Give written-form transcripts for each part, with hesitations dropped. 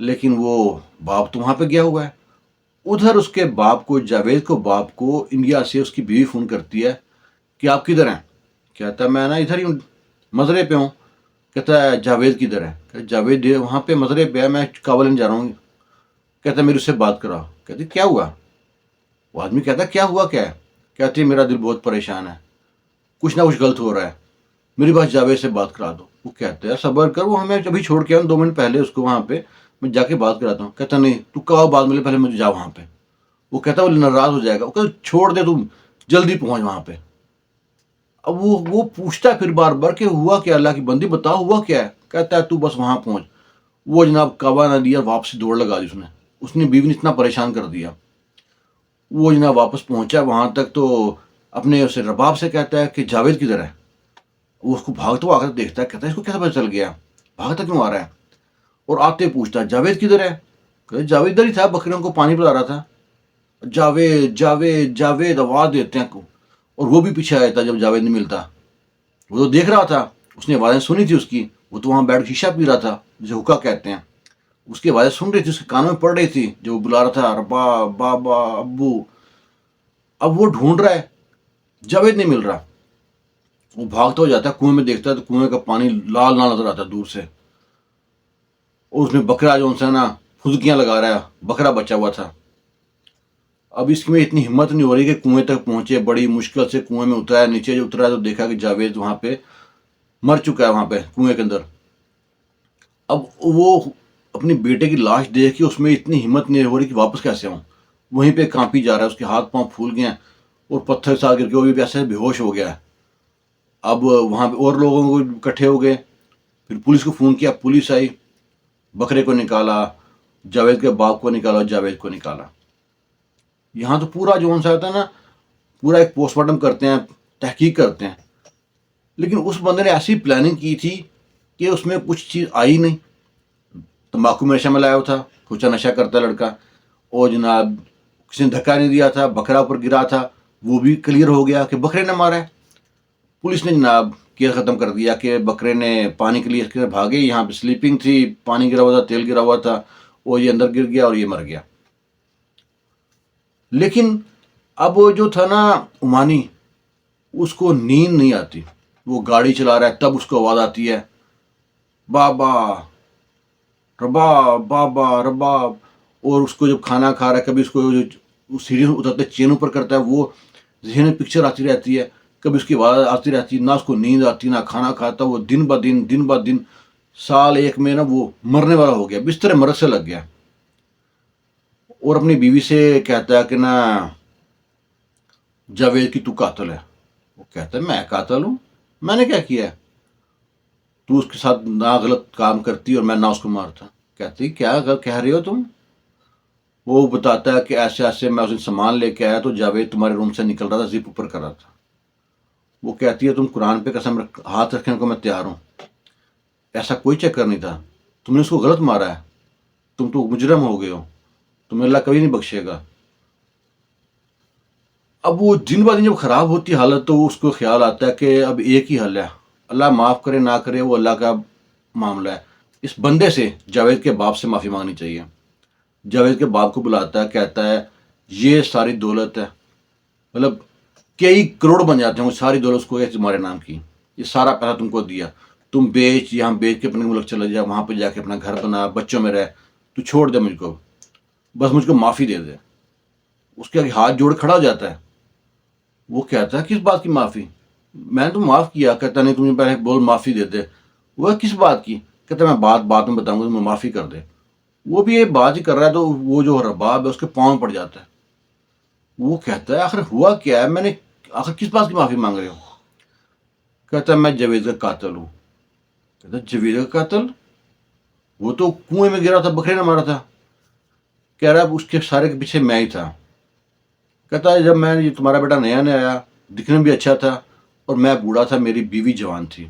لیکن وہ باپ تو وہاں پہ گیا ہوا ہے. ادھر اس کے باپ کو، جاوید کو باپ کو انڈیا سے اس کی بیوی فون کرتی ہے کہ آپ کدھر ہیں؟ کہتا ہے میں نا ادھر ہی ہوں، مزرے پہ ہوں. کہتا ہے جاوید کدھر ہے؟ کہتا جاوید وہاں پہ مزرے پہ ہے، میں کابل جا رہا ہوں. کہتا ہے میرے سے بات کرا. کہتے کیا ہوا؟ وہ آدمی کہتا ہے کیا ہوا کیا ہے؟ کہتے میرا دل بہت پریشان ہے، کچھ نہ کچھ غلط ہو رہا ہے، میری بات جاوید سے بات کرا دو. وہ کہتے ہیں صبر کر، وہ ہمیں ابھی چھوڑ کے آؤں 2 منٹ پہلے اس کو وہاں پہ، میں جا کے بات کراتا ہوں. کہتا نہیں تو کہو بعد ملے، پہلے مجھے جا وہاں پہ. وہ کہتا ہے وہ ناراض ہو جائے گا. وہ کہتا چھوڑ دے، تم جلدی پہنچ وہاں پہ. اب وہ پوچھتا ہے پھر بار بار کہ ہوا کیا، اللہ کی بندی بتا ہوا کیا ہے؟ کہتا ہے تو بس وہاں پہنچ. وہ جناب کعبہ نہ دیا، واپسی دوڑ لگا دی اس نے بیوی نے اتنا پریشان کر دیا. وہ جناب واپس پہنچا وہاں تک تو اپنے اسے رباب سے کہتا ہے کہ جاوید کدھر ہے؟ وہ اس کو بھاگتا ہوا آ کر دیکھتا ہے، کہتا ہے اس کو کیسے پتہ چل گیا، بھاگتا کیوں آ رہا ہے؟ اور آتے پوچھتا ہے جاوید کدھر ہے؟ کہتا جاوید ادھر ہی تھا، بکریوں کو پانی پلا رہا تھا. جاوید جاوید جاوید آواز دیتے ہیں کو. اور وہ بھی پیچھے آیا تھا جب جاوید نہیں ملتا. وہ تو دیکھ رہا تھا، اس نے آوازیں سنی تھی اس کی، وہ تو وہاں بیٹھ شیشہ پی رہا تھا جسے حکا کہتے ہیں. اس کی آوازیں سن رہی تھی، اس کے کانوں میں پڑ رہی تھی جو وہ بلا رہا تھا ربا بابا ابو. اب وہ ڈھونڈ رہا ہے، جاوید نہیں مل رہا. وہ بھاگتا ہو جاتا ہے کنویں میں، دیکھتا ہے تو کنویں کا پانی لال لال نظر آتا ہے دور سے. اور اس میں بکرا جو سے نا پھدکیاں لگا رہا ہے، بکرا بچا ہوا تھا. اب اس میں اتنی ہمت نہیں ہو رہی کہ کنویں تک پہنچے، بڑی مشکل سے کنویں میں اترا ہے. نیچے جو اترا ہے تو دیکھا کہ جاوید وہاں پہ مر چکا ہے، وہاں پہ کنویں کے اندر. اب وہ اپنی بیٹے کی لاش دیکھ کے اس میں اتنی ہمت نہیں ہو رہی کہ واپس کیسے آؤں. وہیں پہ کانپی جا رہا ہے، اس کے ہاتھ پاؤں پھول گئے ہیں اور پتھر سا گر کے وہ بھی ایسے بے ہوش ہو گیا ہے. اب وہاں پہ اور لوگوں کو اکٹھے ہو گئے، پھر پولیس کو فون کیا، پولیس آئی، بکرے کو نکالا، جاوید کے باپ کو نکالا، جاوید کو نکالا. یہاں تو پورا جو سا ہوتا ہے نا، پورا ایک پوسٹ مارٹم کرتے ہیں، تحقیق کرتے ہیں. لیکن اس بندے نے ایسی پلاننگ کی تھی کہ اس میں کچھ چیز آئی نہیں. تمباکو میں نشہ ملایا ہوا تھا، کچا نشہ کرتا لڑکا. اور جناب کسی نے دھکا نہیں دیا تھا، بکرا اوپر گرا تھا، وہ بھی کلیئر ہو گیا کہ بکرے نے مارا ہے. پولیس نے جناب کیس ختم کر دیا کہ بکرے نے پانی کے لیے بھاگے، یہاں پہ سلیپنگ تھی، پانی گرا ہوا تھا، تیل گرا ہوا تھا، اور یہ اندر گر گیا اور یہ مر گیا. لیکن اب جو تھا نا عمانی، اس کو نیند نہیں آتی. وہ گاڑی چلا رہا ہے تب اس کو آواز آتی ہے بابا رباب بابا رباب. اور اس کو جب کھانا کھا رہا ہے، کبھی اس کو جو سیڑھی اترتے چین اوپر کرتا ہے، وہ ذہن میں پکچر آتی رہتی ہے، کبھی اس کی آواز آتی رہتی ہے. نہ اس کو نیند آتی، نہ کھانا کھاتا. وہ دن بہ دن سال ایک میں نا وہ مرنے والا ہو گیا، بستر مرض سے لگ گیا. اور اپنی بیوی سے کہتا ہے کہ نا جاوید کی تو قاتل ہے. وہ کہتا ہے میں قاتل ہوں؟ میں نے کیا کیا ہے؟ تو اس کے ساتھ نہ غلط کام کرتی اور میں نہ اس کو مارتا. کہتی کیا کہہ رہے ہو تم؟ وہ بتاتا ہے کہ ایسے ایسے میں اس دن سامان لے کے آیا تو جاوید تمہارے روم سے نکل رہا تھا، زپ اوپر کر رہا تھا. وہ کہتی ہے تم قرآن پہ قسم ہاتھ رکھنے کو میں تیار ہوں، ایسا کوئی چکر نہیں تھا، تم نے اس کو غلط مارا ہے، تم تو مجرم ہو گئے ہو، تمہیں اللہ کبھی نہیں بخشے گا. اب وہ دن بہ دن جب خراب ہوتی حالت تو اس کو خیال آتا ہے کہ اب ایک ہی حل ہے، اللہ معاف کرے نہ کرے وہ اللہ کا معاملہ ہے. اس بندے سے، جاوید کے باپ سے معافی مانگنی چاہیے. جاوید کے باپ کو بلاتا ہے، کہتا ہے یہ ساری دولت ہے، مطلب کئی کروڑ بن جاتے ہیں وہ ساری دولت اس کو تمہارے نام کی، یہ سارا پیسہ تم کو دیا، تم بیچ، یہاں بیچ کے اپنے ملک چلا جا، وہاں پہ جا کے اپنا گھر بنا، بچوں میں رہ، تو چھوڑ دے مجھ کو، بس مجھ کو معافی دے دے. اس کے آگے ہاتھ جوڑ کھڑا ہو جاتا ہے. وہ کہتا ہے کس بات کی معافی؟ میں نے تو معاف کیا. کہتا نہیں، تمہیں پہلے بول معافی دے دے. وہ کس بات کی؟ کہتا میں بات میں بتاؤں گا، تمہیں معافی کر دے. وہ بھی یہ بات ہی کر رہا ہے تو وہ جو رباب ہے اس کے پاؤں پڑ جاتا ہے. وہ کہتا ہے آخر ہوا کیا ہے، میں نے آخر کس بات کی معافی مانگ رہے ہو؟ کہتا ہے میں جاوید کا قاتل ہوں. کہتا ہے جاوید کا قاتل؟ وہ تو کنویں میں گرا تھا، بکرے نے مارا تھا. کہہ رہا ہے اس کے سارے کے پیچھے میں ہی تھا. کہتا ہے جب میں یہ تمہارا بیٹا نیا نیا آیا، دکھنے میں بھی اچھا تھا، اور میں بوڑھا تھا، میری بیوی جوان تھی.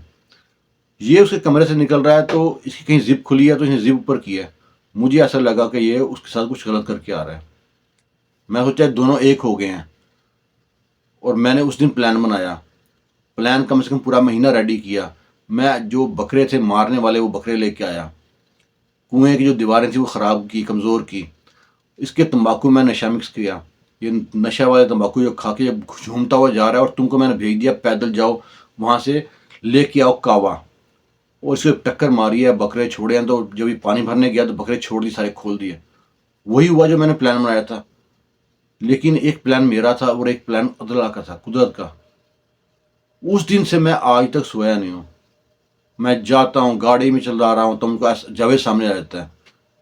یہ اس کے کمرے سے نکل رہا ہے تو اس کی کہیں زپ کھلی ہے تو اس نے زپ اوپر کیا ہے. مجھے ایسا لگا کہ یہ اس کے ساتھ کچھ غلط کر کے آ رہا ہے. میں سوچا دونوں ایک ہو گئے ہیں، اور میں نے اس دن پلان بنایا. پلان کم سے کم پورا مہینہ ریڈی کیا. میں جو بکرے تھے مارنے والے وہ بکرے لے کے آیا. کنویں کی جو دیواریں تھیں وہ خراب کی، کمزور کی، اس کے تمباکو میں نشہ مکس کیا. یہ نشہ والے تمباکو جو کھا کے جب جھومتا ہوا جا رہا ہے، اور تم کو میں نے بھیج دیا پیدل جاؤ وہاں سے لے کے آؤ کعوہ، اور اس کو ٹکر ماری ہے، بکرے چھوڑے ہیں. تو جب یہ پانی بھرنے گیا تو بکرے چھوڑ دی، سارے کھول دیے. وہی ہوا جو میں نے پلان بنایا تھا. لیکن ایک پلان میرا تھا اور ایک پلان اللہ کا تھا، قدرت کا. اس دن سے میں آج تک سویا نہیں ہوں. میں جاتا ہوں، گاڑی میں چل رہا ہوں، تم کو جاوید سامنے آ جاتا ہے،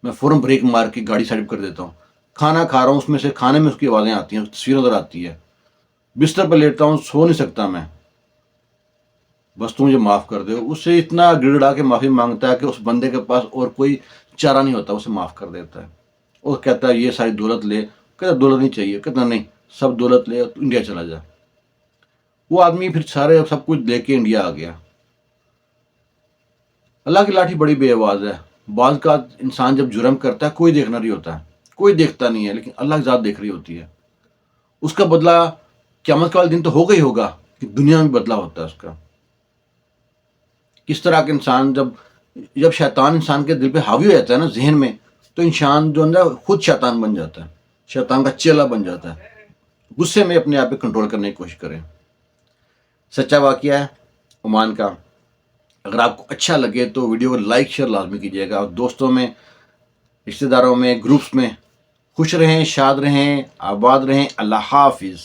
میں فوراً بریک مار کے گاڑی سائڈ کر دیتا ہوں. کھانا کھا رہا ہوں، اس میں سے کھانے میں اس کی آوازیں آتی ہیں، تصویر نظر آتی ہے. بستر پہ لیٹتا ہوں، سو نہیں سکتا میں. بس تم مجھے معاف کر دے. اس سے اتنا گڑگڑا کے معافی مانگتا ہے کہ اس بندے کے پاس اور کوئی چارہ نہیں ہوتا، اسے معاف کر دیتا ہے. اور کہتا ہے یہ ساری دولت لے. کہتا دولت نہیں چاہیے. کہتا نہیں، سب دولت لے تو انڈیا چلا جا. وہ آدمی پھر سارے سب کچھ لے کے انڈیا آ گیا. اللہ کی لاٹھی بڑی بے آواز ہے. بعض کا انسان جب جرم کرتا ہے کوئی دیکھنا نہیں ہوتا ہے، کوئی دیکھتا نہیں ہے، لیکن اللہ کی ذات دیکھ رہی ہوتی ہے. اس کا بدلہ قیامت والے دن تو ہوگا ہی ہوگا، کہ دنیا میں بدلہ ہوتا ہے اس کا. کس طرح کے انسان جب شیطان انسان کے دل پہ حاوی ہو جاتا ہے نا، ذہن میں، تو انسان جو ہے خود شیطان بن جاتا ہے، شیطان کا چیلا بن جاتا ہے. غصے میں اپنے آپ پہ کنٹرول کرنے کی کوشش کریں. سچا واقعہ ہے عمان کا. اگر آپ کو اچھا لگے تو ویڈیو کو لائک شیئر لازمی کیجیے گا، اور دوستوں میں، رشتہ داروں میں، گروپس میں. خوش رہیں، شاد رہیں، آباد رہیں. اللہ حافظ.